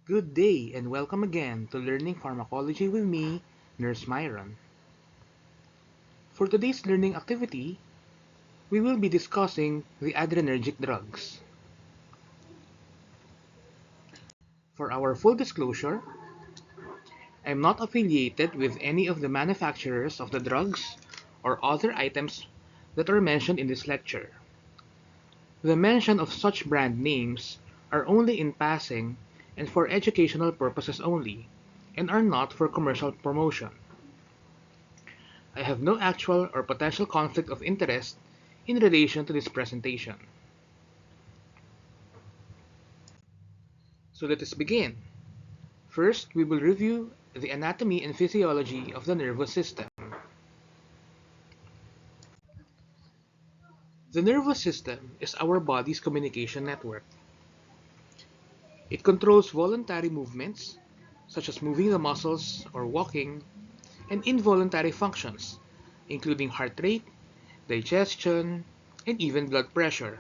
Good day and welcome again to Learning Pharmacology with me, Nurse Myron. For today's learning activity, we will be discussing the adrenergic drugs. For our full disclosure, I am not affiliated with any of the manufacturers of the drugs or other items that are mentioned in this lecture. The mention of such brand names are only in passing and for educational purposes only, and are not for commercial promotion. I have no actual or potential conflict of interest in relation to this presentation. So let us begin. First, we will review the anatomy and physiology of the nervous system. The nervous system is our body's communication network. It controls voluntary movements, such as moving the muscles or walking, and involuntary functions, including heart rate, digestion, and even blood pressure.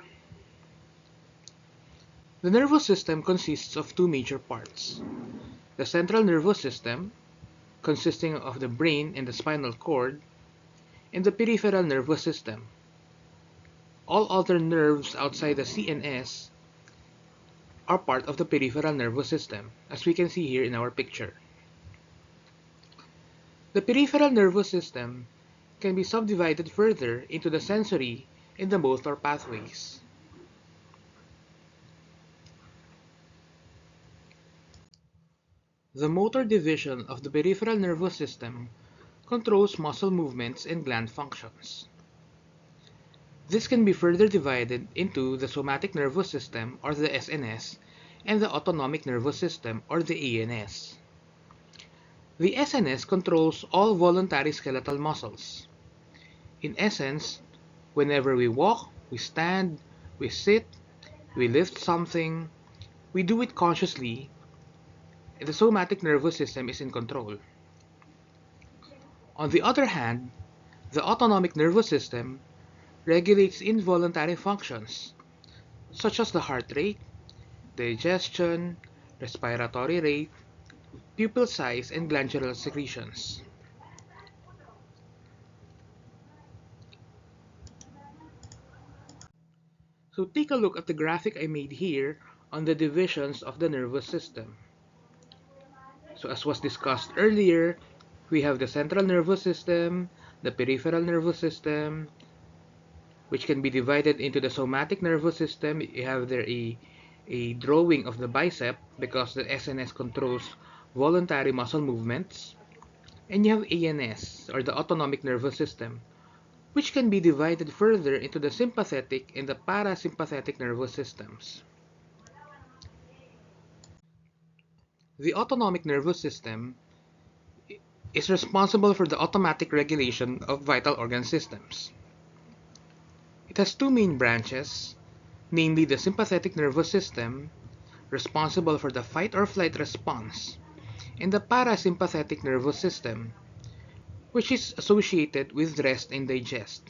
The nervous system consists of two major parts: the central nervous system, consisting of the brain and the spinal cord, and the peripheral nervous system. All other nerves outside the CNS are part of the peripheral nervous system, as we can see here in our picture. The peripheral nervous system can be subdivided further into the sensory and the motor pathways. The motor division of the peripheral nervous system controls muscle movements and gland functions. This can be further divided into the somatic nervous system, or the SNS, and the autonomic nervous system, or the ANS. The SNS controls all voluntary skeletal muscles. In essence, whenever we walk, we stand, we sit, we lift something, we do it consciously, and the somatic nervous system is in control. On the other hand, the autonomic nervous system regulates involuntary functions, such as the heart rate, digestion, respiratory rate, pupil size, and glandular secretions. So take a look at the graphic I made here on the divisions of the nervous system. So as was discussed earlier, we have the central nervous system, the peripheral nervous system, which can be divided into the somatic nervous system. You have there a drawing of the bicep because the SNS controls voluntary muscle movements. And you have ANS, or the autonomic nervous system, which can be divided further into the sympathetic and the parasympathetic nervous systems. The autonomic nervous system is responsible for the automatic regulation of vital organ systems. It has two main branches, namely the sympathetic nervous system, responsible for the fight or flight response, and the parasympathetic nervous system, which is associated with rest and digest.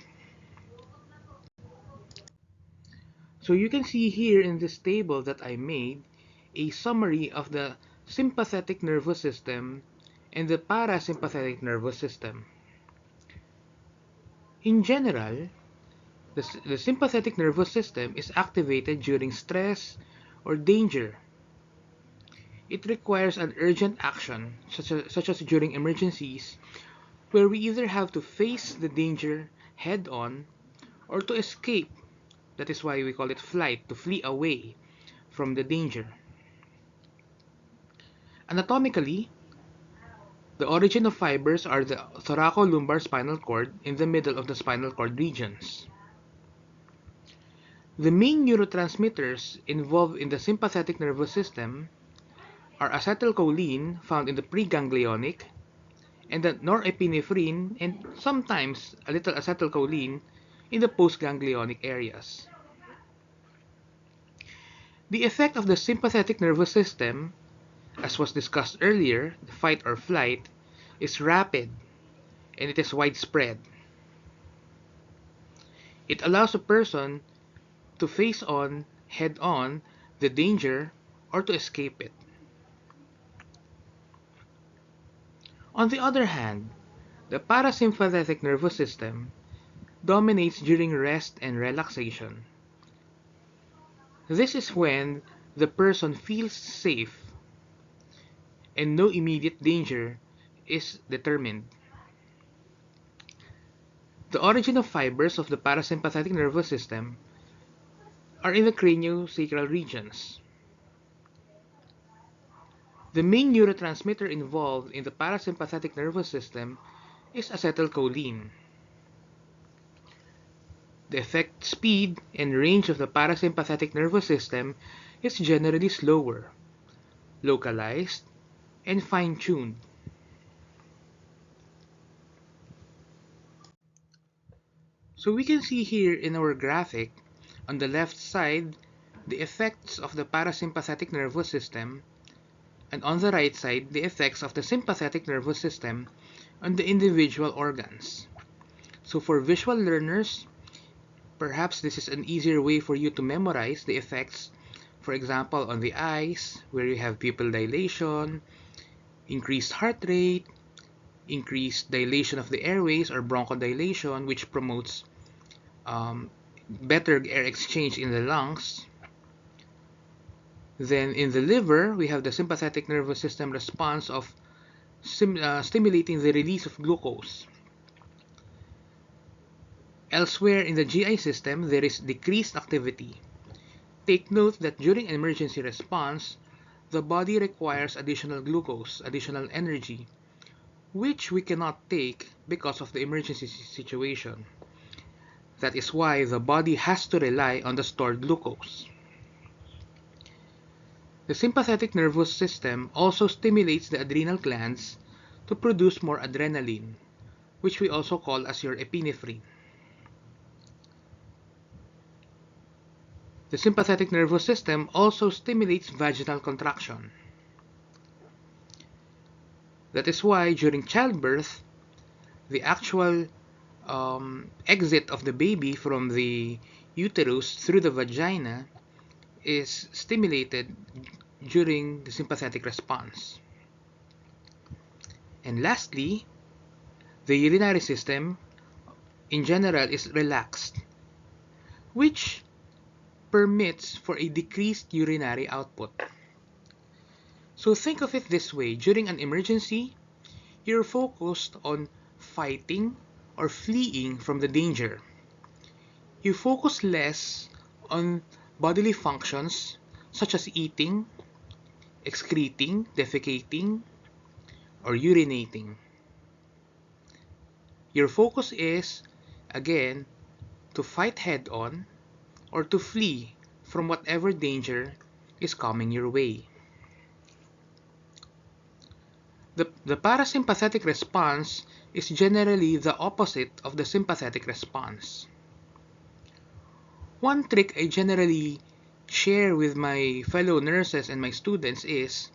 So you can see here in this table that I made a summary of the sympathetic nervous system and the parasympathetic nervous system. In general, the sympathetic nervous system is activated during stress or danger. It requires an urgent action, such as during emergencies, where we either have to face the danger head on or to escape. That is why we call it flight, to flee away from the danger. Anatomically, the origin of fibers are the thoracolumbar spinal cord in the middle of the spinal cord regions. The main neurotransmitters involved in the sympathetic nervous system are acetylcholine, found in the preganglionic, and the norepinephrine, and sometimes a little acetylcholine in the postganglionic areas. The effect of the sympathetic nervous system, as was discussed earlier, the fight or flight, is rapid and it is widespread. It allows a person to face on, head on, the danger or to escape it. On the other hand, the parasympathetic nervous system dominates during rest and relaxation. This is when the person feels safe and no immediate danger is determined. The origin of fibers of the parasympathetic nervous system are in the craniosacral regions. The main neurotransmitter involved in the parasympathetic nervous system is acetylcholine. The effect speed and range of the parasympathetic nervous system is generally slower, localized, and fine-tuned. So we can see here in our graphic, on the left side, the effects of the parasympathetic nervous system, and on the right side, the effects of the sympathetic nervous system on the individual organs. So for visual learners, perhaps this is an easier way for you to memorize the effects, for example, on the eyes, where you have pupil dilation, increased heart rate, increased dilation of the airways or bronchodilation, which promotes better air exchange in the lungs. Then in the liver, we have the sympathetic nervous system response of stimulating the release of glucose. Elsewhere in the GI system, there is decreased activity. Take note that during an emergency response, the body requires additional glucose, additional energy, which we cannot take because of the emergency situation. That is why the body has to rely on the stored glucose. The sympathetic nervous system also stimulates the adrenal glands to produce more adrenaline, which we also call as your epinephrine. The sympathetic nervous system also stimulates vaginal contraction. That is why during childbirth, the actual exit of the baby from the uterus through the vagina is stimulated during the sympathetic response. And lastly, the urinary system in general is relaxed, which permits for a decreased urinary output. So think of it this way: during an emergency, you're focused on fighting or fleeing from the danger. You focus less on bodily functions such as eating, excreting, defecating, or urinating. Your focus is, again, to fight head-on or to flee from whatever danger is coming your way. The parasympathetic response is generally the opposite of the sympathetic response. One trick I generally share with my fellow nurses and my students is,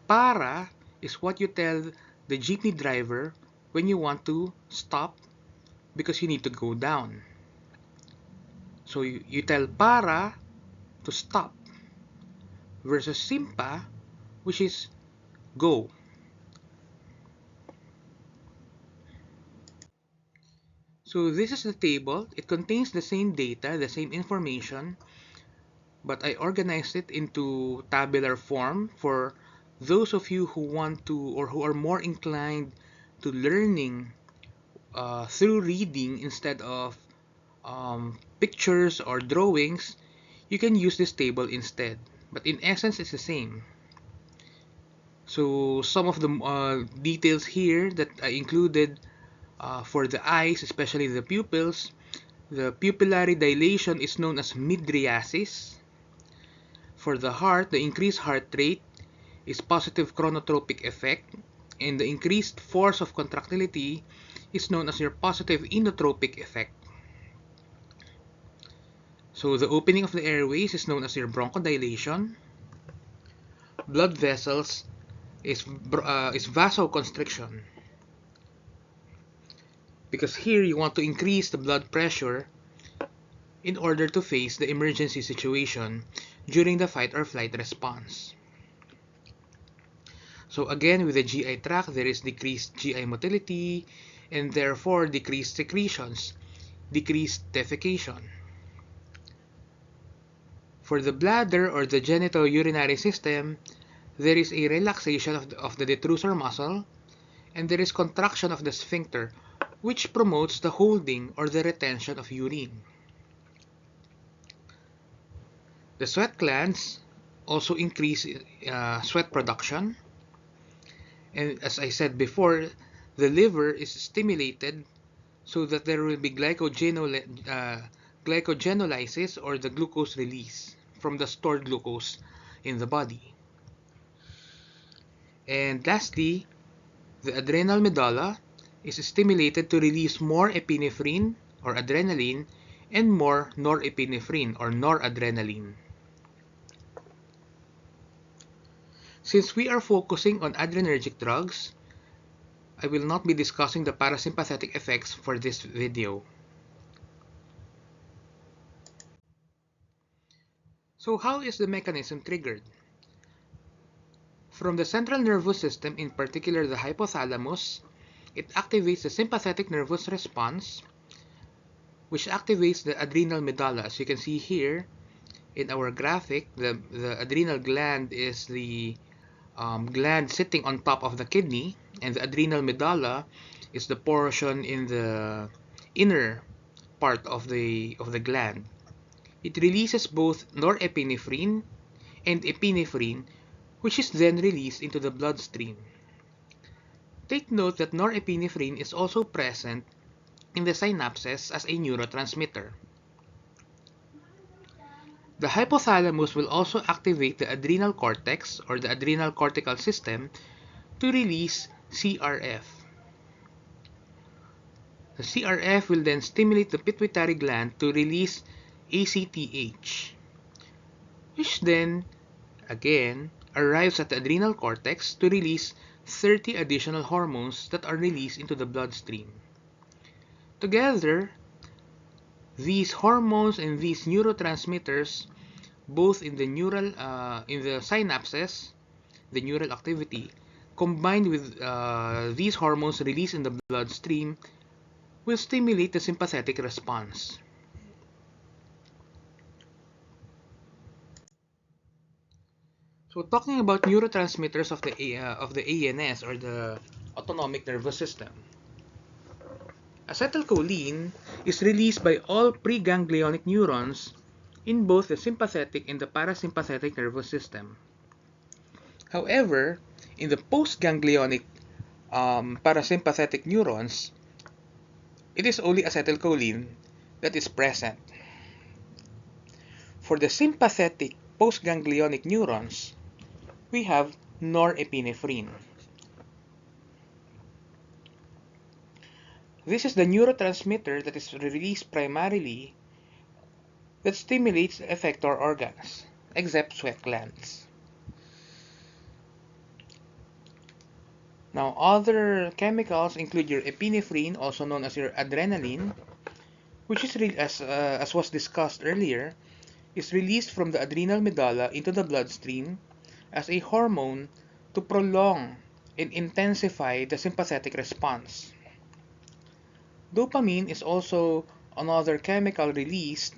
para is what you tell the jeepney driver when you want to stop because you need to go down. So you tell para to stop versus simpa, which is go. So this is the table. It contains the same data, the same information, but I organized it into tabular form for those of you who want to or who are more inclined to learning through reading instead of pictures or drawings. You can use this table instead, but in essence it's the same. So some of the details here that I included for the eyes, especially the pupils, the pupillary dilation is known as mydriasis. For the heart, the increased heart rate is positive chronotropic effect, and the increased force of contractility is known as your positive inotropic effect. So the opening of the airways is known as your bronchodilation. Blood vessels is vasoconstriction, because here you want to increase the blood pressure in order to face the emergency situation during the fight or flight response. So again, with the GI tract, there is decreased GI motility and therefore decreased secretions, decreased defecation. For the bladder or the genitourinary system, there is a relaxation of the detrusor muscle, and there is contraction of the sphincter, which promotes the holding or the retention of urine. The sweat glands also increase sweat production, and as I said before, the liver is stimulated so that there will be glycogenolysis or the glucose release from the stored glucose in the body. And lastly, the adrenal medulla is stimulated to release more epinephrine or adrenaline and more norepinephrine or noradrenaline. Since we are focusing on adrenergic drugs, I will not be discussing the parasympathetic effects for this video. So how is the mechanism triggered? From the central nervous system, in particular the hypothalamus, it activates the sympathetic nervous response, which activates the adrenal medulla. As you can see here in our graphic, the adrenal gland is the gland sitting on top of the kidney, and the adrenal medulla is the portion in the inner part of the gland. It releases both norepinephrine and epinephrine, which is then released into the bloodstream. Take note that norepinephrine is also present in the synapses as a neurotransmitter. The hypothalamus will also activate the adrenal cortex or the adrenal cortical system to release CRF. The CRF will then stimulate the pituitary gland to release ACTH, which then, again, arrives at the adrenal cortex to release 30 additional hormones that are released into the bloodstream. Together, these hormones and these neurotransmitters, both in the synapses, the neural activity, combined with these hormones released in the bloodstream, will stimulate the sympathetic response. So talking about neurotransmitters of the ANS or the autonomic nervous system. Acetylcholine is released by all preganglionic neurons in both the sympathetic and the parasympathetic nervous system. However, in the postganglionic parasympathetic neurons, it is only acetylcholine that is present. For the sympathetic postganglionic neurons, we have norepinephrine. This is the neurotransmitter that is released primarily that stimulates the effector organs, except sweat glands. Now, other chemicals include your epinephrine, also known as your adrenaline, which is, as was discussed earlier, is released from the adrenal medulla into the bloodstream as a hormone to prolong and intensify the sympathetic response. Dopamine is also another chemical released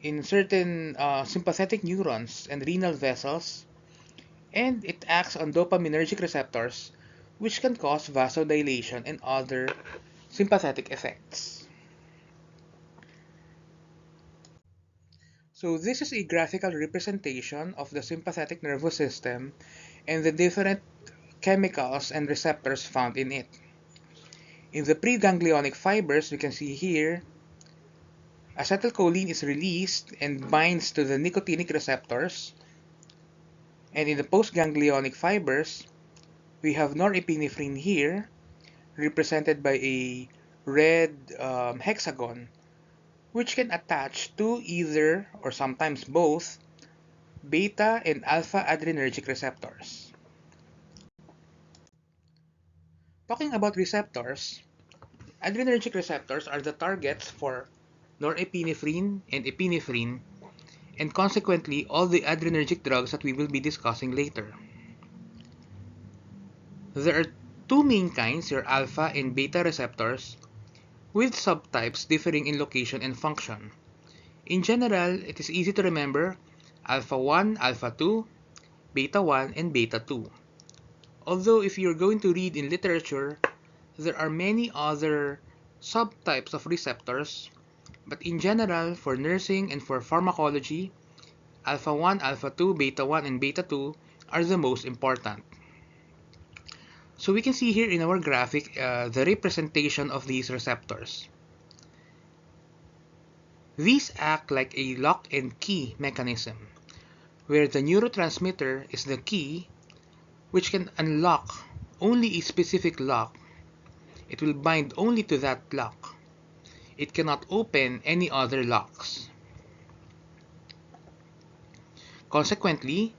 in certain sympathetic neurons and renal vessels, and it acts on dopaminergic receptors, which can cause vasodilation and other sympathetic effects. So this is a graphical representation of the sympathetic nervous system and the different chemicals and receptors found in it. In the preganglionic fibers, we can see here, acetylcholine is released and binds to the nicotinic receptors. And in the postganglionic fibers, we have norepinephrine here, represented by a red hexagon, which can attach to either, or sometimes both, beta and alpha adrenergic receptors. Talking about receptors, adrenergic receptors are the targets for norepinephrine and epinephrine, and consequently all the adrenergic drugs that we will be discussing later. There are two main kinds, your alpha and beta receptors, with subtypes differing in location and function. In general, it is easy to remember alpha 1, alpha 2, beta 1, and beta 2. Although if you're going to read in literature, there are many other subtypes of receptors, but in general, for nursing and for pharmacology, alpha 1, alpha 2, beta 1, and beta 2 are the most important. So we can see here in our graphic the representation of these receptors. These act like a lock and key mechanism, where the neurotransmitter is the key which can unlock only a specific lock. It will bind only to that lock. It cannot open any other locks. Consequently,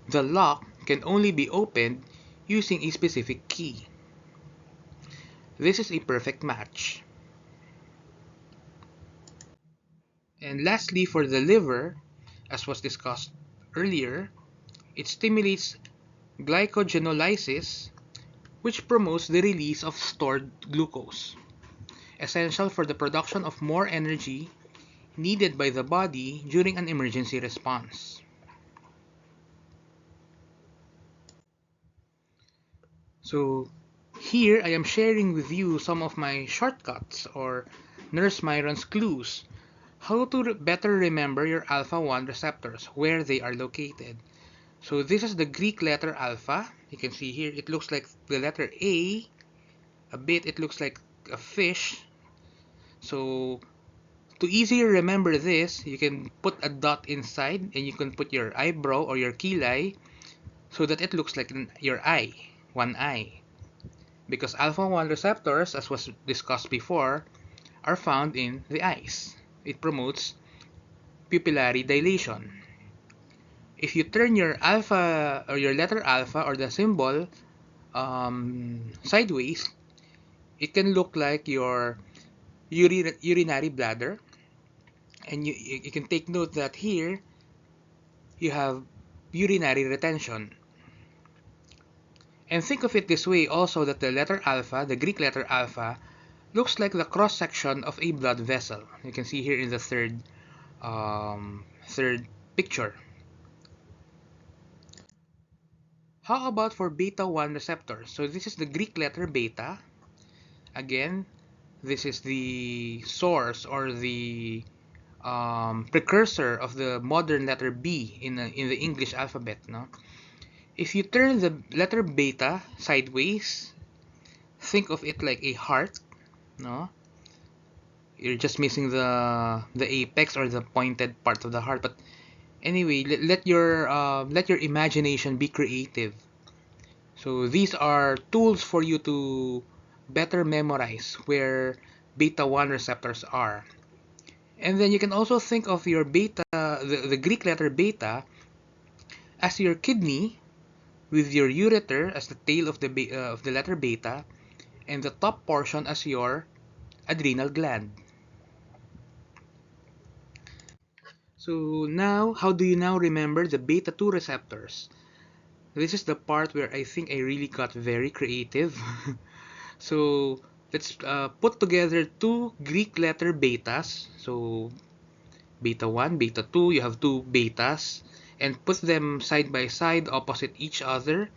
the lock can only be opened using a specific key. This is a perfect match. And lastly, for the liver, as was discussed earlier, it stimulates glycogenolysis, which promotes the release of stored glucose, essential for the production of more energy needed by the body during an emergency response. So here I am sharing with you some of my shortcuts or Nurse Myron's clues how to better remember your alpha 1 receptors, where they are located. So this is the Greek letter alpha. You can see here it looks like the letter A. A bit it looks like a fish. So to easier remember this, you can put a dot inside and you can put your eyebrow or your chelae so that it looks like your eye, one eye. Because alpha 1 receptors, as was discussed before, are found in the eyes. It promotes pupillary dilation. If you turn your alpha or your letter alpha or the symbol sideways, it can look like your urinary bladder. And you can take note that here you have urinary retention. And think of it this way also, that the letter alpha, the Greek letter alpha, looks like the cross section of a blood vessel. You can see here in the third picture. How about for beta 1 receptors? So this is the Greek letter beta. Again, this is the source or the precursor of the modern letter B in the English alphabet. No? If you turn the letter beta sideways, think of it like a heart. No, you're just missing the apex or the pointed part of the heart. But anyway, let your imagination be creative. So these are tools for you to better memorize where beta 1 receptors are. And then you can also think of your beta, the Greek letter beta, as your kidney, with your ureter as the tail of the letter beta, and the top portion as your adrenal gland. So now, how do you now remember the beta 2 receptors? This is the part where I think I really got very creative. So let's put together two Greek letter betas. So beta 1, beta 2, you have two betas, and put them side by side opposite each other.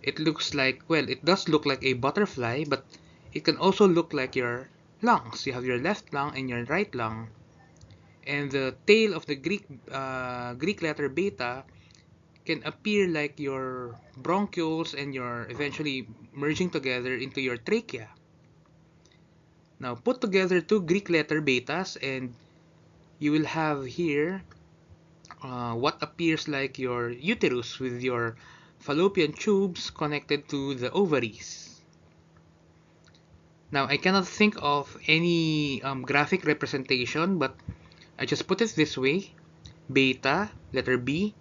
It looks like, well, it does look like a butterfly, but it can also look like your lungs. You have your left lung and your right lung. And the tail of the Greek letter beta can appear like your bronchioles and your eventually merging together into your trachea. Now put together two Greek letter betas and you will have here what appears like your uterus with your fallopian tubes connected to the ovaries. Now I cannot think of any graphic representation, but I just put it this way. Beta, letter B,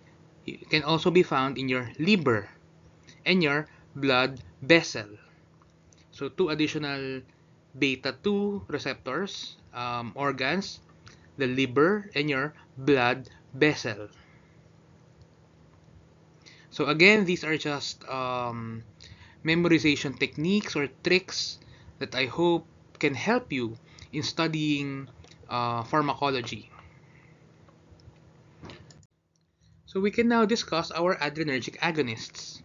can also be found in your liver and your blood vessel. So two additional beta 2 receptors, organs, the liver and your blood vessel. So again, these are just memorization techniques or tricks that I hope can help you in studying pharmacology. So we can now discuss our adrenergic agonists.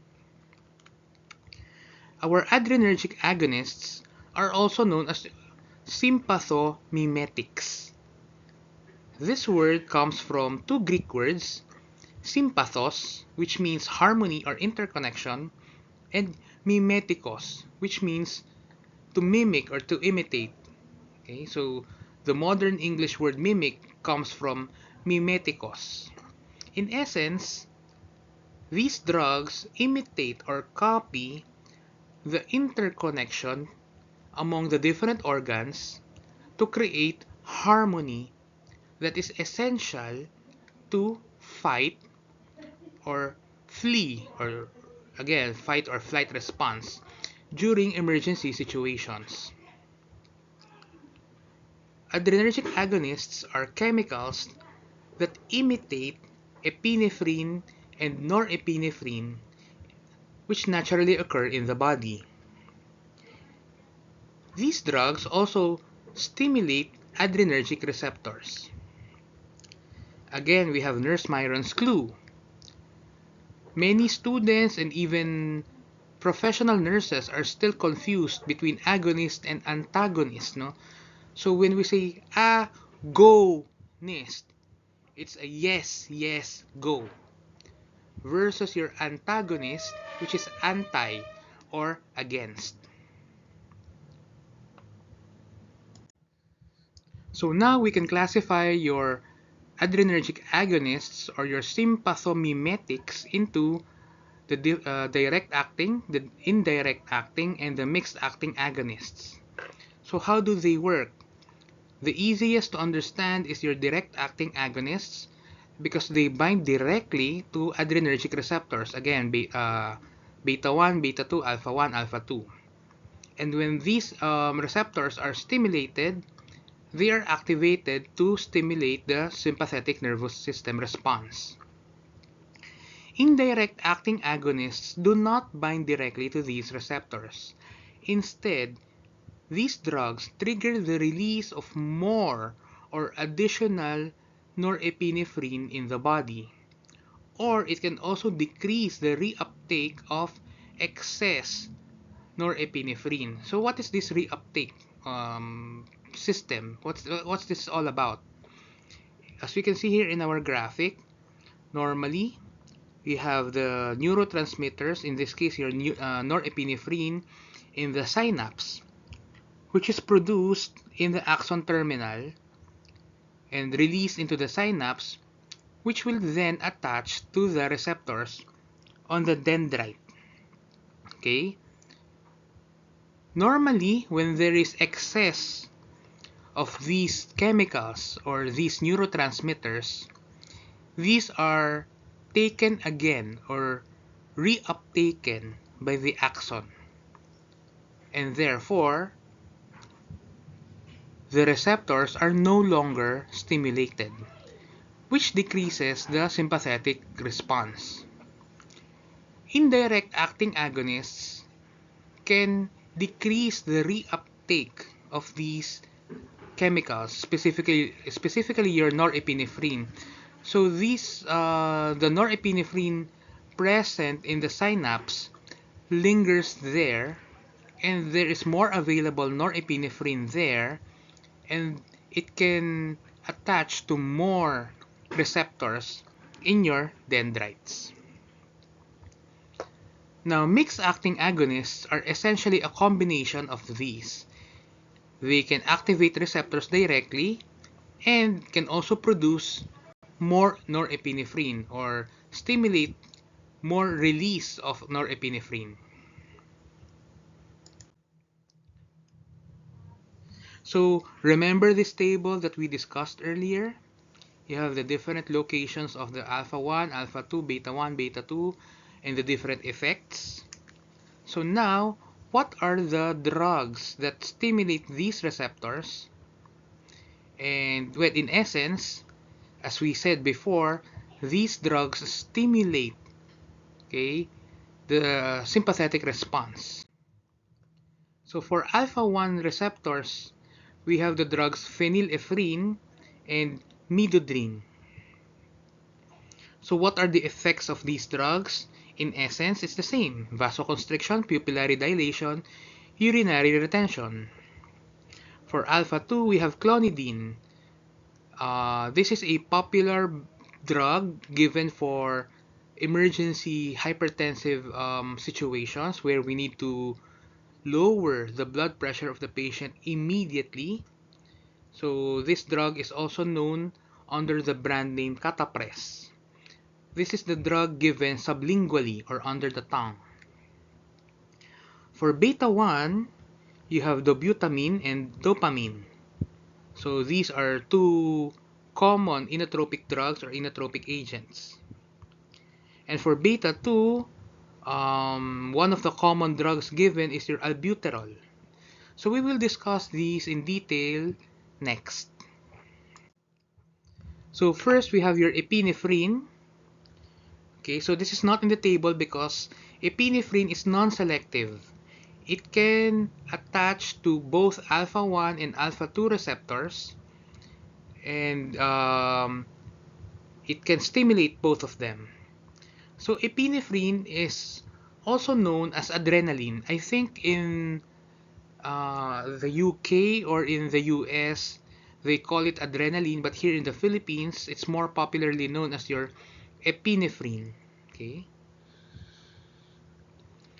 Our adrenergic agonists are also known as sympathomimetics. This word comes from two Greek words, sympathos, which means harmony or interconnection, and mimetikos, which means to mimic or to imitate. Okay, so the modern English word mimic comes from mimetikos. In essence, these drugs imitate or copy the interconnection among the different organs to create harmony that is essential to fight or flee, or again, fight or flight response during emergency situations. Adrenergic agonists are chemicals that imitate epinephrine and norepinephrine, which naturally occur in the body. These drugs also stimulate adrenergic receptors. Again, we have Nurse Myron's clue. Many students and even professional nurses are still confused between agonist and antagonist, no? So when we say agonist, it's a yes, yes, go, versus your antagonist, which is anti or against. So now we can classify your adrenergic agonists or your sympathomimetics into the direct acting, the indirect acting, and the mixed acting agonists. So how do they work? The easiest to understand is your direct acting agonists because they bind directly to adrenergic receptors. Again, beta 1, beta 2, alpha 1, alpha 2. And when these receptors are stimulated, they are activated to stimulate the sympathetic nervous system response. Indirect acting agonists do not bind directly to these receptors. Instead, these drugs trigger the release of more or additional norepinephrine in the body, or it can also decrease the reuptake of excess norepinephrine. So what is this reuptake system? What's this all about? As we can see here in our graphic, normally we have the neurotransmitters, in this case your norepinephrine, in the synapse, which is produced in the axon terminal and released into the synapse, which will then attach to the receptors on the dendrite. Okay? Normally, when there is excess of these chemicals or these neurotransmitters, these are taken again or reuptaken by the axon, and therefore the receptors are no longer stimulated, which decreases the sympathetic response. Indirect acting agonists can decrease the reuptake of these chemicals, specifically your norepinephrine. So the norepinephrine present in the synapse lingers there, and there is more available norepinephrine there, and it can attach to more receptors in your dendrites. Now, mixed-acting agonists are essentially a combination of these. They can activate receptors directly and can also produce more norepinephrine or stimulate more release of norepinephrine. So remember this table that we discussed earlier? You have the different locations of the alpha 1, alpha 2, beta 1, beta 2, and the different effects. So now, what are the drugs that stimulate these receptors? And well, in essence, as we said before, these drugs stimulate, okay, the sympathetic response. So for alpha-1 receptors, we have the drugs phenylephrine and midodrine. So what are the effects of these drugs? In essence, it's the same: vasoconstriction, pupillary dilation, urinary retention. For alpha-2, we have clonidine. This is a popular drug given for emergency hypertensive situations where we need to lower the blood pressure of the patient immediately. So this drug is also known under the brand name Catapres. This is the drug given sublingually or under the tongue. For beta-1, you have dobutamine and dopamine. So these are two common inotropic drugs or inotropic agents. And for beta-2, one of the common drugs given is your albuterol. So we will discuss these in detail next. So first we have your epinephrine. Okay, so this is not in the table because epinephrine is non-selective. It can attach to both alpha-1 and alpha-2 receptors, and it can stimulate both of them. So epinephrine is also known as adrenaline. I think in the UK or in the US, they call it adrenaline, but here in the Philippines, it's more popularly known as your epinephrine. Okay.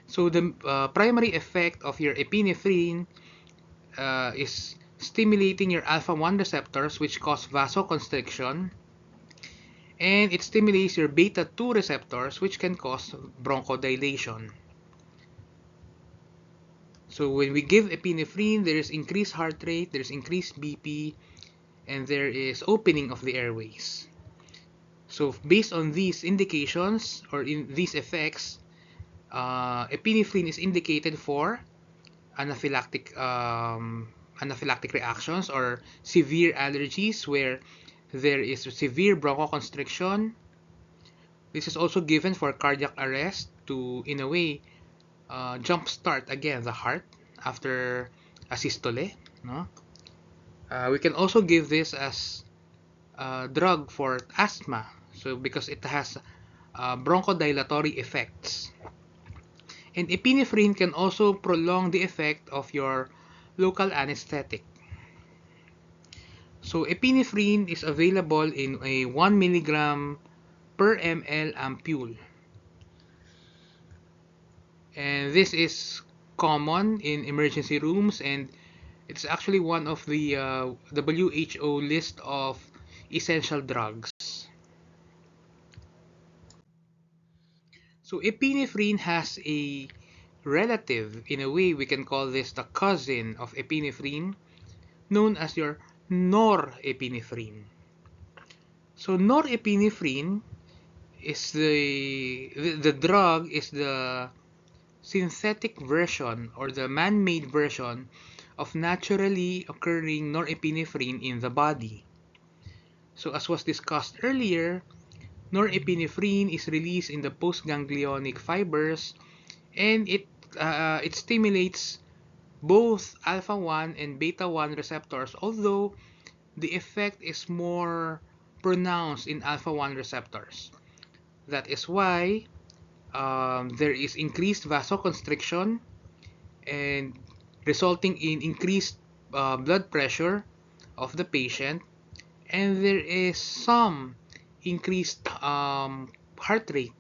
So the primary effect of your epinephrine is stimulating your alpha-1 receptors, which cause vasoconstriction, and it stimulates your beta-2 receptors, which can cause bronchodilation. So when we give epinephrine, there is increased heart rate, there is increased BP, and there is opening of the airways. So based on these indications or in these effects, epinephrine is indicated for anaphylactic reactions or severe allergies where there is severe bronchoconstriction. This is also given for cardiac arrest to, in a way, jumpstart again the heart after a systole. No? We can also give this as a drug for asthma, so because it has bronchodilatory effects. And epinephrine can also prolong the effect of your local anesthetic. So epinephrine is available in a 1 milligram per ml ampule. And this is common in emergency rooms, and it's actually one of the WHO list of essential drugs. So epinephrine has a relative, in a way we can call this the cousin of epinephrine, known as your norepinephrine. So norepinephrine is the drug is the synthetic version or the man-made version of naturally occurring norepinephrine in the body. So as was discussed earlier, norepinephrine is released in the postganglionic fibers, and it stimulates both alpha-1 and beta-1 receptors, although the effect is more pronounced in alpha-1 receptors. That is why there is increased vasoconstriction and resulting in increased blood pressure of the patient, and there is some increased heart rate.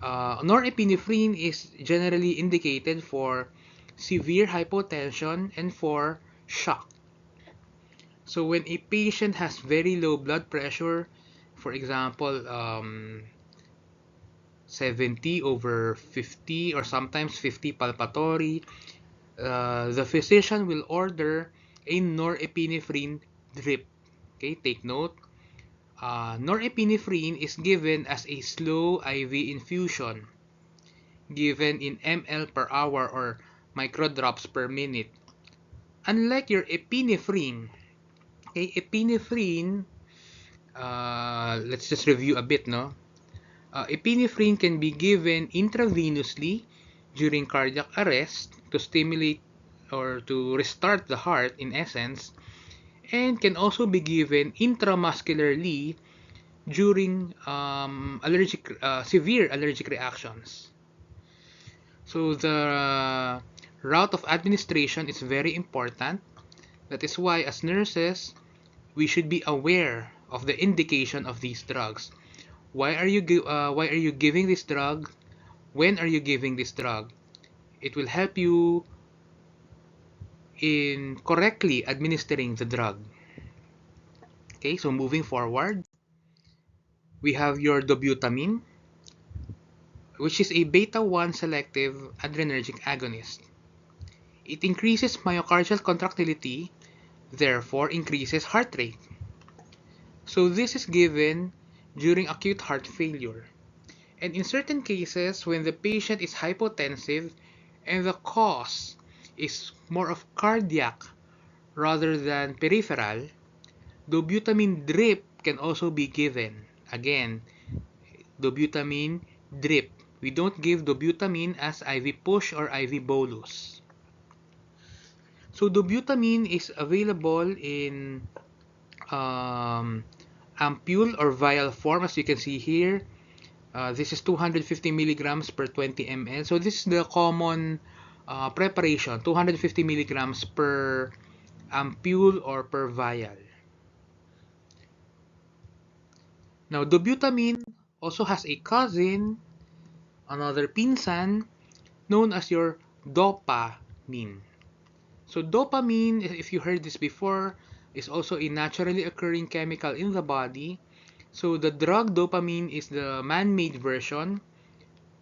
Norepinephrine is generally indicated for severe hypotension and for shock. So when a patient has very low blood pressure, for example, 70/50 or sometimes 50 palpatory, the physician will order a norepinephrine drip. Okay, take note. Norepinephrine is given as a slow IV infusion, given in ml per hour or microdrops per minute. Unlike your epinephrine, okay, epinephrine, let's just review a bit, no? Epinephrine can be given intravenously during cardiac arrest to stimulate or to restart the heart, in essence, and can also be given intramuscularly during severe allergic reactions. So the route of administration is very important. That is why, as nurses, we should be aware of the indication of these drugs. Why are you giving this drug? When are you giving this drug? It will help you in correctly administering the drug. Okay, so moving forward, we have your dobutamine, which is a beta-1 selective adrenergic agonist. It increases myocardial contractility, therefore increases heart rate. So this is given during acute heart failure. And in certain cases, when the patient is hypotensive and the cause is more of cardiac rather than peripheral, dobutamine drip can also be given. Again, dobutamine drip. We don't give dobutamine as IV push or IV bolus. So dobutamine is available in ampule or vial form, as you can see here. This is 250 milligrams per 20 ml. So this is the common preparation, 250 milligrams per ampule or per vial. Now, dobutamine also has a cousin, another pinsan, known as your dopamine. So dopamine, if you heard this before, is also a naturally occurring chemical in the body. So the drug dopamine is the man-made version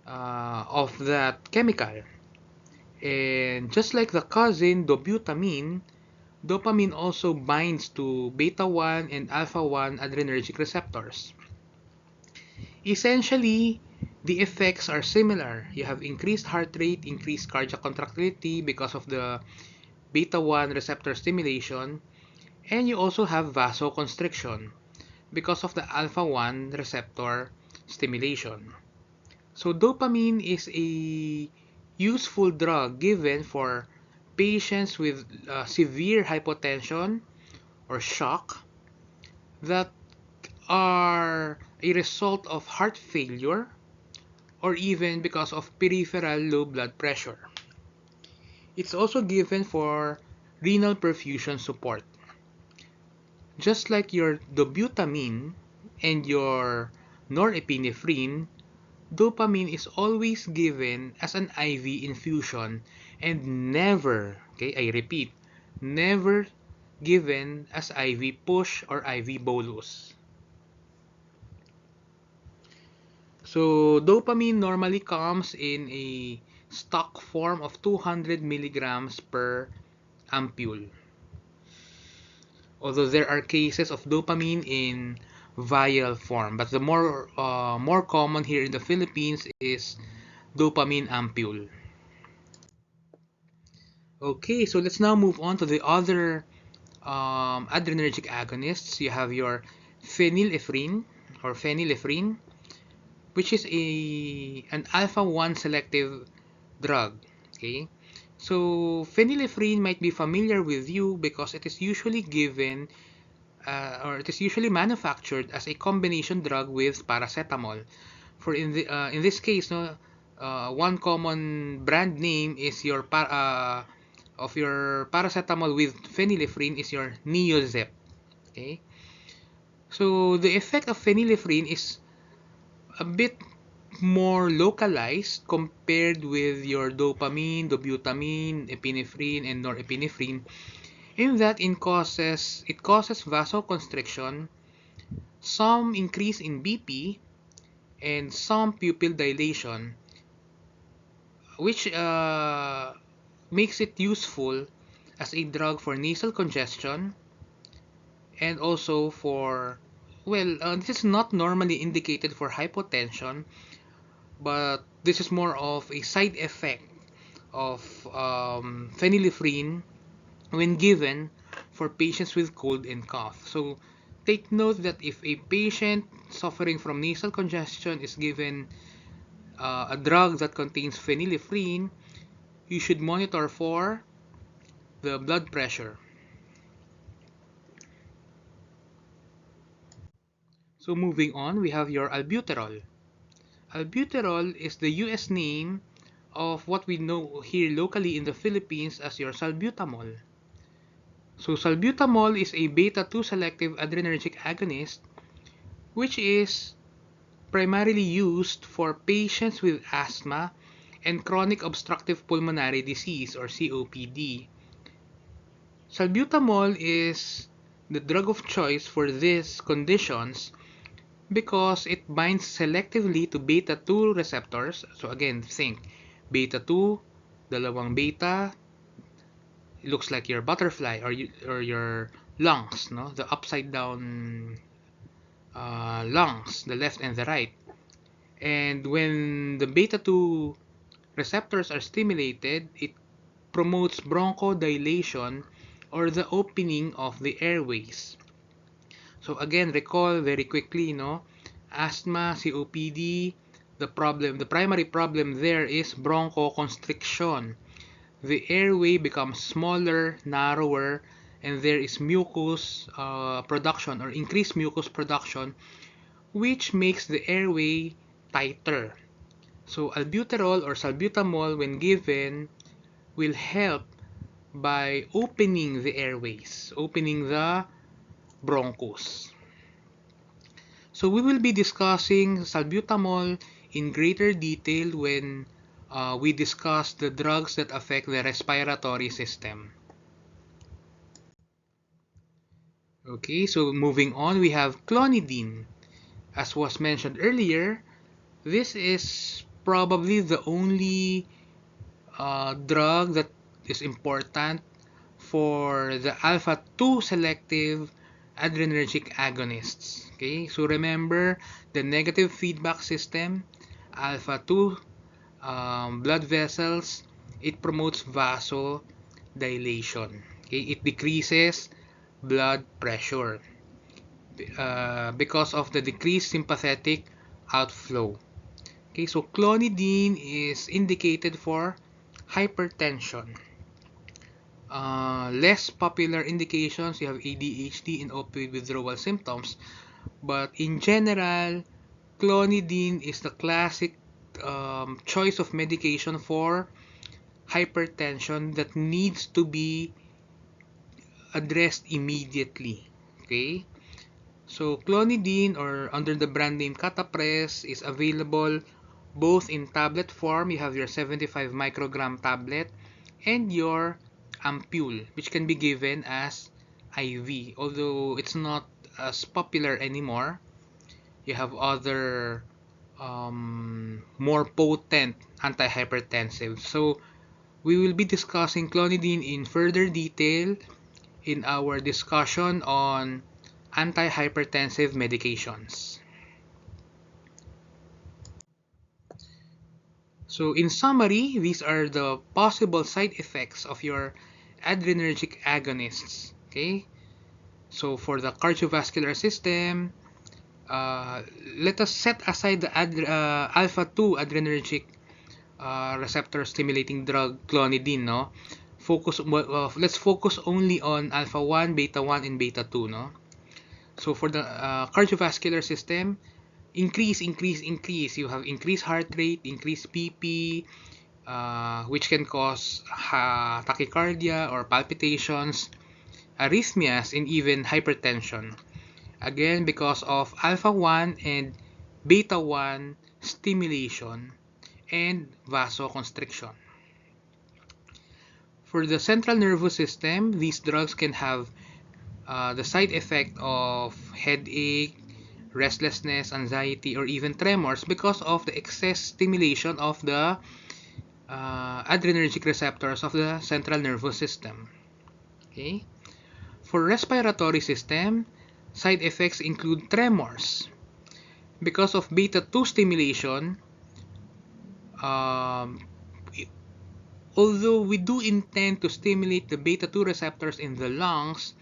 of that chemical. And just like the cousin dobutamine, dopamine also binds to beta-1 and alpha-1 adrenergic receptors. Essentially, the effects are similar. You have increased heart rate, increased cardiac contractility because of the beta-1 receptor stimulation, and you also have vasoconstriction because of the alpha-1 receptor stimulation. So dopamine is a useful drug given for patients with severe hypotension or shock that are a result of heart failure or even because of peripheral low blood pressure. It's also given for renal perfusion support. Just like your dobutamine and your norepinephrine, dopamine is always given as an IV infusion and never, okay, I repeat, never given as IV push or IV bolus. So dopamine normally comes in a stock form of 200 milligrams per ampule. Although there are cases of dopamine in vial form, but the more common here in the Philippines is dopamine ampule. Okay, so let's now move on to the other adrenergic agonists. You have your phenylephrine or phenylephrine, which is an alpha-1 selective drug. Okay, so phenylephrine might be familiar with you because it is usually given or it is usually manufactured as a combination drug with paracetamol. For in this case, no, one common brand name is of your paracetamol with phenylephrine is your Neozep. Okay, so the effect of phenylephrine is a bit more localized compared with your dopamine, dobutamine, epinephrine, and norepinephrine, in that it causes vasoconstriction, some increase in BP, and some pupil dilation, which makes it useful as a drug for nasal congestion and also for, well, this is not normally indicated for hypotension, but this is more of a side effect of phenylephrine when given for patients with cold and cough. So take note that if a patient suffering from nasal congestion is given a drug that contains phenylephrine, you should monitor for the blood pressure. So moving on, we have your albuterol. Albuterol is the US name of what we know here locally in the Philippines as your salbutamol. So salbutamol is a beta-2 selective adrenergic agonist which is primarily used for patients with asthma and chronic obstructive pulmonary disease or COPD. Salbutamol is the drug of choice for these conditions because it binds selectively to beta-2 receptors. So again, think beta-2, dalawang beta, it looks like your butterfly or your lungs, no? The upside down lungs, the left and the right. And when the beta-2 receptors are stimulated, it promotes bronchodilation or the opening of the airways. So again, recall very quickly, no? Asthma, COPD, the primary problem there is bronchoconstriction. The airway becomes smaller, narrower, and there is mucus production or increased mucus production, which makes the airway tighter. So albuterol or salbutamol, when given, will help by opening the airways, opening the bronchus. So we will be discussing salbutamol in greater detail when we discuss the drugs that affect the respiratory system. Okay, so moving on, we have clonidine. As was mentioned earlier, this is probably the only drug that is important for the alpha-2 selective adrenergic agonists. Okay, so remember the negative feedback system, alpha-2 blood vessels, it promotes vasodilation. Okay, it decreases blood pressure because of the decreased sympathetic outflow. Okay, so clonidine is indicated for hypertension. Less popular indications, you have ADHD and opioid withdrawal symptoms, but in general, clonidine is the classic choice of medication for hypertension that needs to be addressed immediately. Okay, so clonidine, or under the brand name Catapres, is available both in tablet form. You have your 75 microgram tablet and your ampule, which can be given as IV, although it's not as popular anymore. You have other more potent antihypertensives. So we will be discussing clonidine in further detail in our discussion on antihypertensive medications. So in summary, these are the possible side effects of your adrenergic agonists. Okay, so for the cardiovascular system, let us set aside the alpha-2 adrenergic receptor stimulating drug clonidine, no? Let's focus only on alpha-1, beta-1, and beta-2, no? So for the cardiovascular system, increase. You have increased heart rate, increased BP, which can cause tachycardia or palpitations, arrhythmias, and even hypertension. Again, because of alpha-1 and beta-1 stimulation and vasoconstriction. For the central nervous system, these drugs can have the side effect of headache, restlessness, anxiety, or even tremors because of the excess stimulation of the adrenergic receptors of the central nervous system. Okay. For respiratory system, side effects include tremors. Because of beta-2 stimulation, although we do intend to stimulate the beta-2 receptors in the lungs,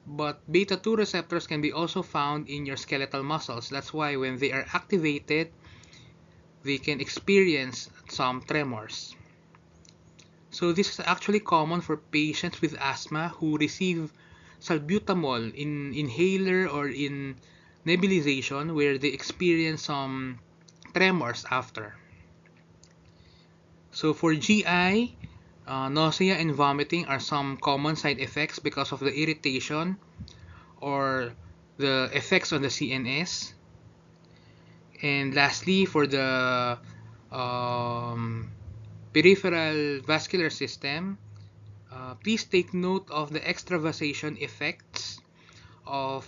But beta 2 receptors can be also found in your skeletal muscles. That's why when they are activated, they can experience some tremors. So this is actually common for patients with asthma who receive salbutamol in inhaler or in nebulization, where they experience some tremors after. So for GI, nausea and vomiting are some common side effects because of the irritation or the effects on the CNS. And lastly, for the peripheral vascular system, please take note of the extravasation effects of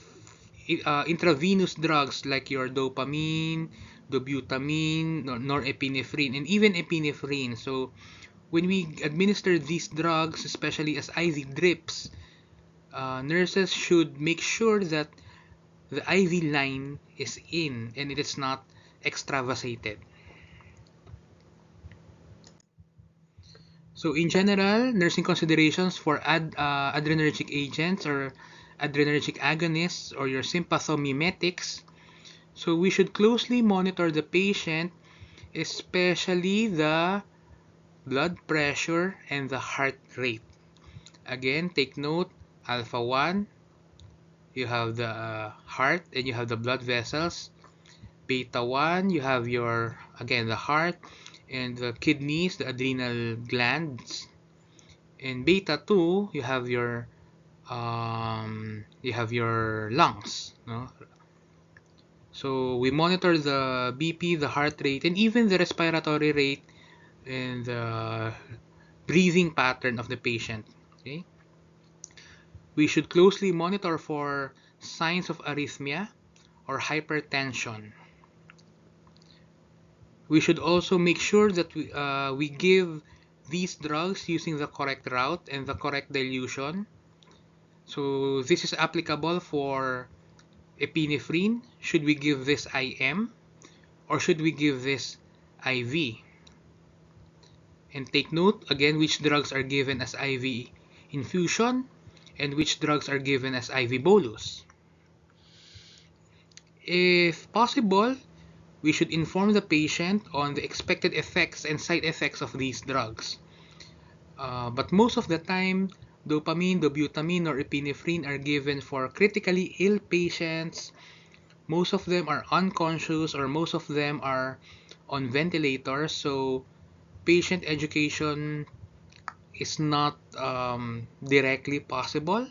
intravenous drugs like your dopamine, dobutamine, norepinephrine, and even epinephrine. So when we administer these drugs, especially as IV drips, nurses should make sure that the IV line is in and it is not extravasated. So in general, nursing considerations for adrenergic agents or adrenergic agonists or your sympathomimetics. So we should closely monitor the patient, especially the blood pressure and the heart rate. Again, take note, alpha 1, you have the heart and you have the blood vessels. Beta 1, you have your, again, the heart and the kidneys, the adrenal glands. And beta 2, you have your lungs, no? So we monitor the BP, the heart rate, and even the respiratory rate and the breathing pattern of the patient. Okay? We should closely monitor for signs of arrhythmia or hypertension. We should also make sure that we give these drugs using the correct route and the correct dilution. So this is applicable for epinephrine. Should we give this IM or should we give this IV? And take note again which drugs are given as IV infusion and which drugs are given as IV bolus. If possible, we should inform the patient on the expected effects and side effects of these drugs. But most of the time, dopamine, dobutamine, or epinephrine are given for critically ill patients. Most of them are unconscious or most of them are on ventilators, so patient education is not directly possible.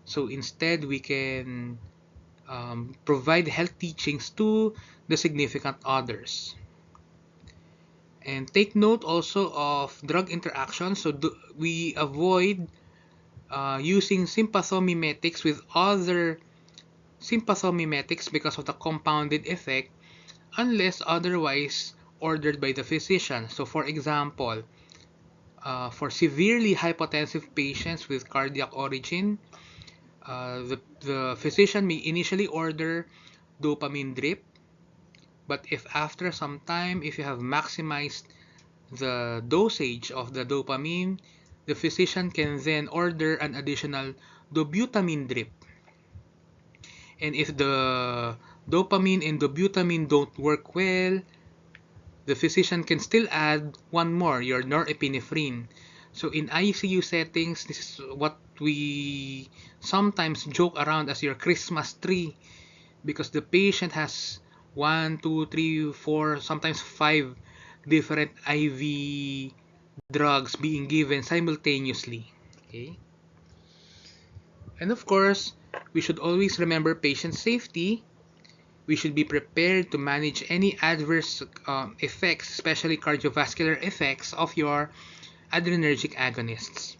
So instead, we can provide health teachings to the significant others. And take note also of drug interactions. So we avoid using sympathomimetics with other sympathomimetics because of the compounded effect unless otherwise ordered by the physician. So for example, for severely hypotensive patients with cardiac origin, the physician may initially order dopamine drip, but if after some time, if you have maximized the dosage of the dopamine, the physician can then order an additional dobutamine drip. And if the dopamine and dobutamine don't work well, the physician can still add one more, your norepinephrine. So in ICU settings, this is what we sometimes joke around as your Christmas tree, because the patient has 1, 2, 3, 4, sometimes 5 different IV drugs being given simultaneously. Okay? And of course, we should always remember patient safety. We should be prepared to manage any adverse effects, especially cardiovascular effects of your adrenergic agonists.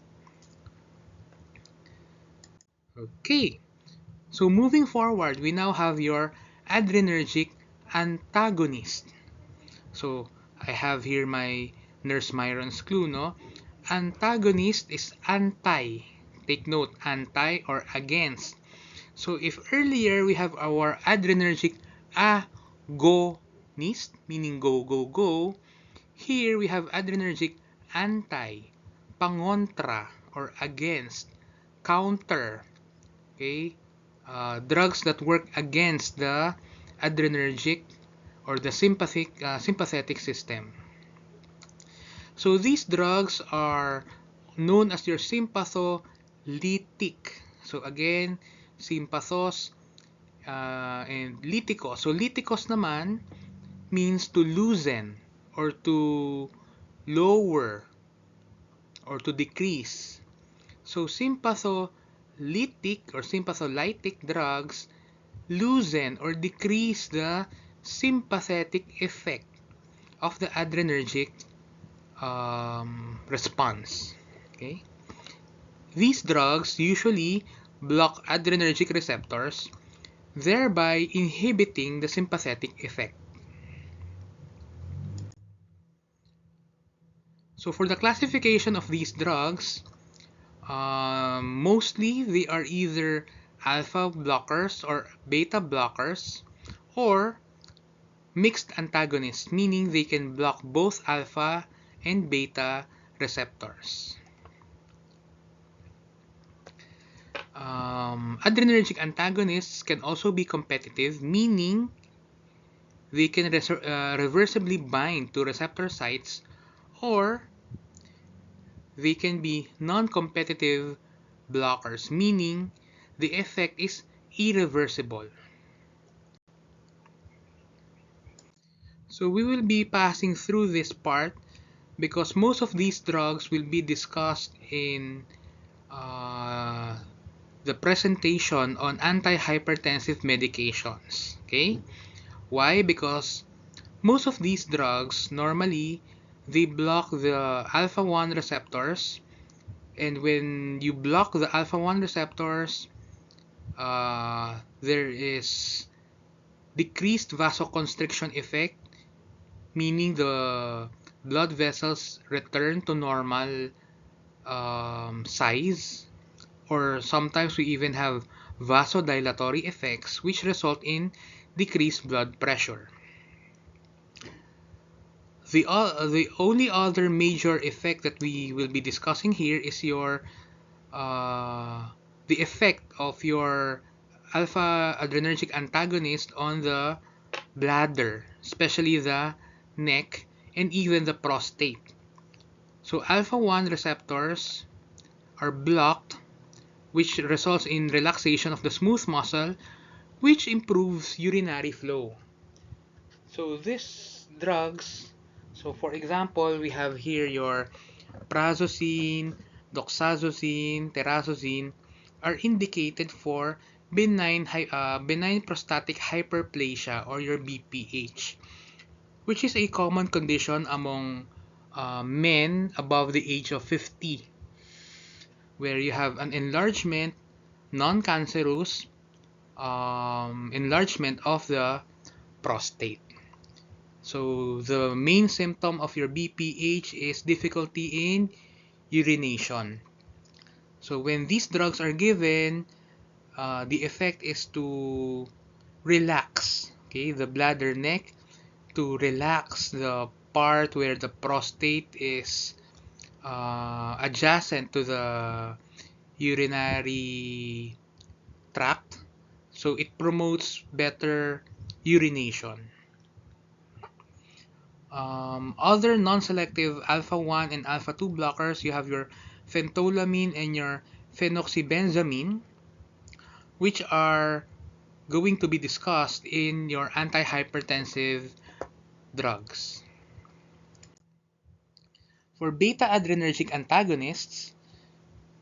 Okay, so moving forward, we now have your adrenergic antagonist. So I have here my Nurse Myron's clue, no? Antagonist is anti. Take note, anti or against. So if earlier we have our adrenergic agonist, meaning go, go, go, here we have adrenergic anti, pangontra or against, counter. Okay, drugs that work against the adrenergic or the sympathetic system. So these drugs are known as your sympatholytic. So again, sympathos and lytikos. So lytikos naman means to loosen or to lower or to decrease. So sympatholytic or sympatholytic drugs loosen or decrease the sympathetic effect of the adrenergic response. Okay, these drugs usually block adrenergic receptors, thereby inhibiting the sympathetic effect. So for the classification of these drugs, mostly they are either alpha blockers or beta blockers, or mixed antagonists, meaning they can block both alpha and beta receptors. Adrenergic antagonists can also be competitive, meaning they can reversibly bind to receptor sites, or they can be non-competitive blockers, meaning the effect is irreversible. So we will be passing through this part because most of these drugs will be discussed in the presentation on antihypertensive medications. Okay? Why? Because most of these drugs normally they block the alpha-1 receptors, and when you block the alpha-1 receptors, there is decreased vasoconstriction effect, meaning the blood vessels return to normal size, or sometimes we even have vasodilatory effects which result in decreased blood pressure. The only other major effect that we will be discussing here is your the effect of your alpha adrenergic antagonist on the bladder, especially the neck and even the prostate. So alpha-1 receptors are blocked, which results in relaxation of the smooth muscle, which improves urinary flow. So these drugs, so for example, we have here your prazosin, doxazosine, terazosin, are indicated for benign prostatic hyperplasia, or your BPH, which is a common condition among men above the age of 50, where you have an enlargement, non-cancerous enlargement of the prostate. So the main symptom of your BPH is difficulty in urination. So when these drugs are given, the effect is to relax, okay, the bladder neck, to relax the part where the prostate is adjacent to the urinary tract. So it promotes better urination. Other non-selective alpha-1 and alpha-2 blockers, you have your phentolamine and your phenoxybenzamine, which are going to be discussed in your antihypertensive drugs. For beta-adrenergic antagonists,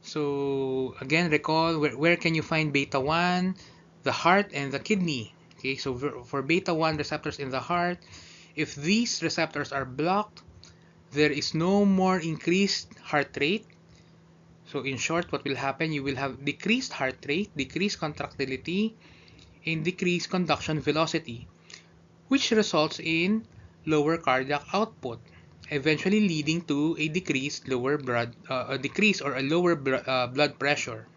so again, recall where can you find beta-1? The heart and the kidney. Okay, so for beta-1 receptors in the heart, if these receptors are blocked, there is no more increased heart rate. So in short, what will happen? You will have decreased heart rate, decreased contractility, and decreased conduction velocity, which results in lower cardiac output, eventually leading to a decreased lower blood, a decrease or a lower blood pressure.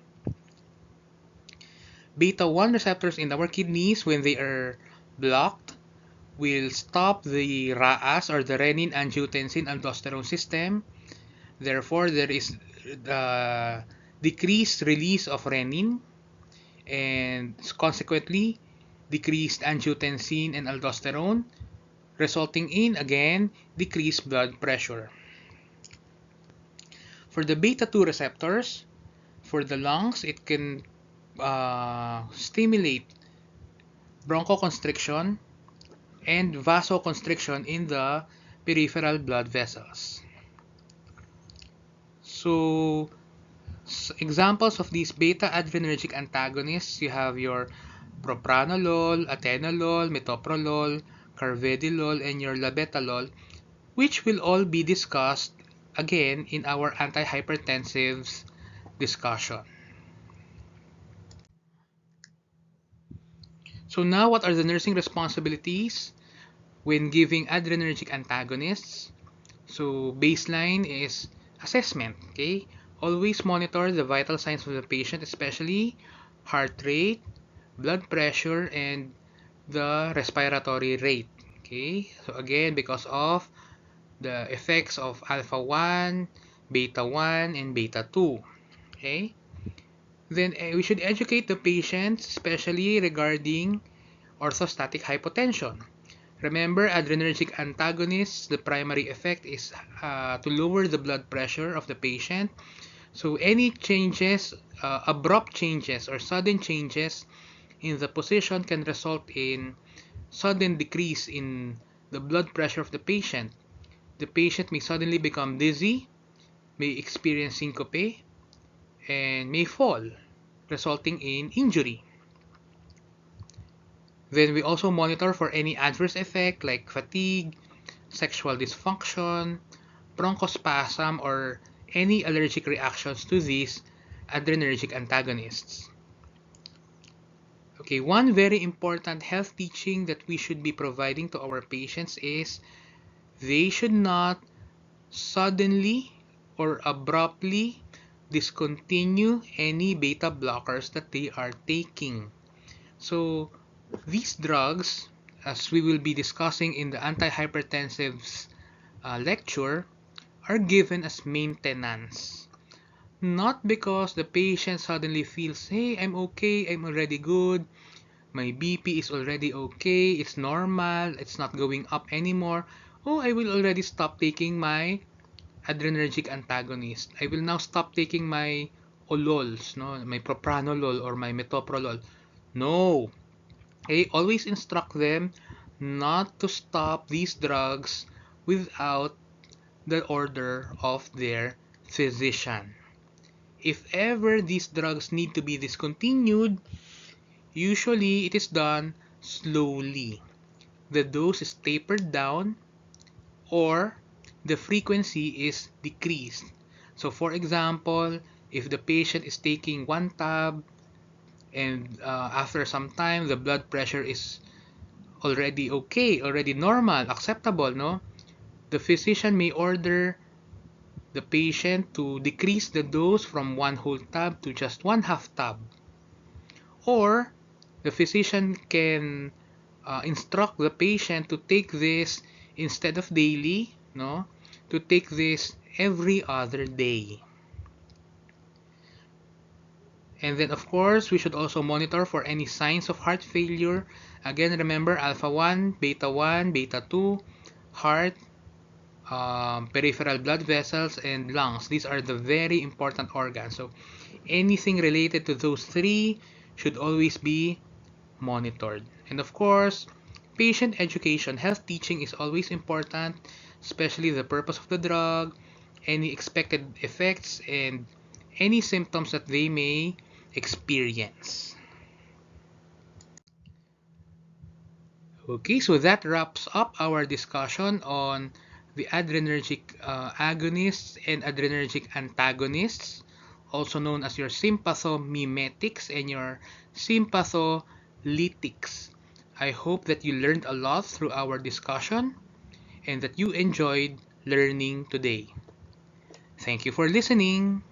Beta-1 receptors in our kidneys, when they are blocked, will stop the RAAS, or the renin-angiotensin-aldosterone system. Therefore, there is decreased release of renin, and consequently decreased angiotensin and aldosterone, resulting in, again, decreased blood pressure. For the beta-2 receptors, for the lungs, it can stimulate bronchoconstriction and vasoconstriction in the peripheral blood vessels. So, examples of these beta-adrenergic antagonists, you have your propranolol, atenolol, metoprolol, carvedilol, and your labetalol, which will all be discussed again in our antihypertensives discussion. So now, what are the nursing responsibilities when giving adrenergic antagonists? So baseline is assessment, okay? Always monitor the vital signs of the patient, especially heart rate, blood pressure, and the respiratory rate, okay? So again, because of the effects of alpha 1, beta 1, and beta 2, okay? Then we should educate the patients, especially regarding orthostatic hypotension. Remember, adrenergic antagonists, the primary effect is to lower the blood pressure of the patient. So any changes, abrupt changes or sudden changes in the position can result in sudden decrease in the blood pressure of the patient. The patient may suddenly become dizzy, may experience syncope, and may fall, resulting in injury. Then we also monitor for any adverse effect like fatigue, sexual dysfunction, bronchospasm, or any allergic reactions to these adrenergic antagonists. Okay, one very important health teaching that we should be providing to our patients is they should not suddenly or abruptly discontinue any beta blockers that they are taking. So these drugs, as we will be discussing in the antihypertensives lecture, are given as maintenance. Not because the patient suddenly feels, hey, I'm okay, I'm already good, my BP is already okay, it's normal, it's not going up anymore. Oh, I will already stop taking my adrenergic antagonist. I will now stop taking my olols, no, my propranolol or my metoprolol. No. Okay, always instruct them not to stop these drugs without the order of their physician. If ever these drugs need to be discontinued, usually it is done slowly. The dose is tapered down or the frequency is decreased. So for example, if the patient is taking one tab and after some time the blood pressure is already okay, already normal, acceptable, no? The physician may order the patient to decrease the dose from one whole tab to just one half tab. Or the physician can instruct the patient to take this instead of daily, no? To take this every other day. And then of course, we should also monitor for any signs of heart failure. Again, remember alpha 1, beta 2, heart, peripheral blood vessels, and lungs. These are the very important organs. So anything related to those three should always be monitored. And of course, patient education, health teaching is always important, especially the purpose of the drug, any expected effects, and any symptoms that they may experience. Okay, so that wraps up our discussion on the adrenergic agonists and adrenergic antagonists, also known as your sympathomimetics and your sympatholytics. I hope that you learned a lot through our discussion and that you enjoyed learning today. Thank you for listening.